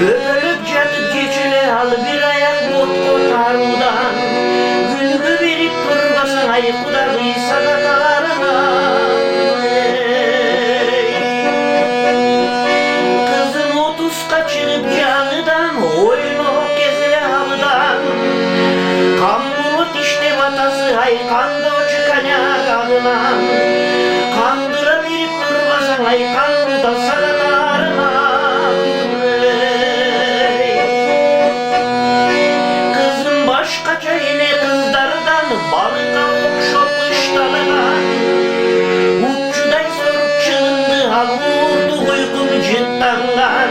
Böbölüp yatıp geçile al bir ayak mut kotarudan. Gülgü verip durmasın ay kudağı sadalarına. Kızım 30 kaçırıp canıdan, oyunu geze halıdan. Kan bulut işte vatası ay kanda çıkacak ağından. Kandıra verip durmasın ay kandıda sadalarına. Başkaca yine kızlardan balığa okşamış dalından. Uççuday sorup çığındı hal vurdu uykum ciddandan.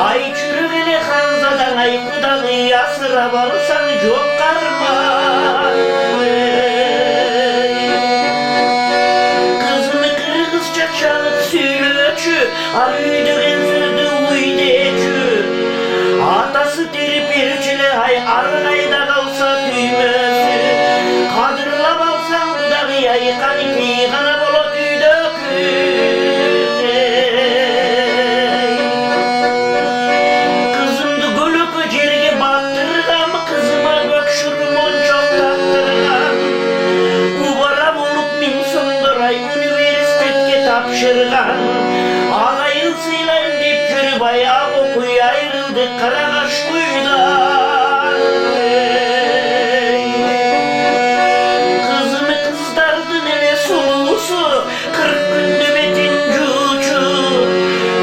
Ay çürügeli hanzadan ay kudağı yasıra balsan çok karma. Kızını kırgızca çalıp söylöçü al üydüğün sözü uydecü. Atası terip irçile hay argayda kalsa tüymesi. Kadırlap alsan dudağı yayıkan ipi kana bolo tüydökü. Kızımdı gülüp cerge battırgam, kızıma gökşürmon çok taktırgam. Ubara bulup min sunduray üniversitetke tapşırgan. Ağayılsıyla dip jürü bayağı okuy ayrıldı karagaş kuyudan. Kızını kızdardı nene sulusu, 40 günde betin cucu.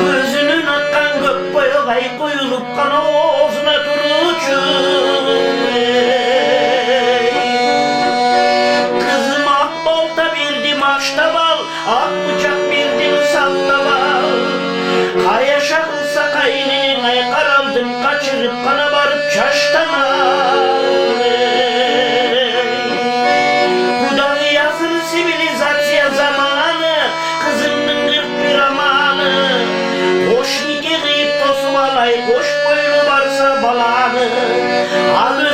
Gözünün akkan gök boyu gay koyulup kan ağzına durucu. Kızım ak balta verdim aşta bal, ak bıçak verdim salla bal. Kaya şakılsa kaynının ay karaldım kaçırıp kana varıp çaştama. Kudağı yazır sivilizasya zamanı, kızımın 41 amanı. Boş nike kıyıp tosumalay, boş boylu varsa balanı. Al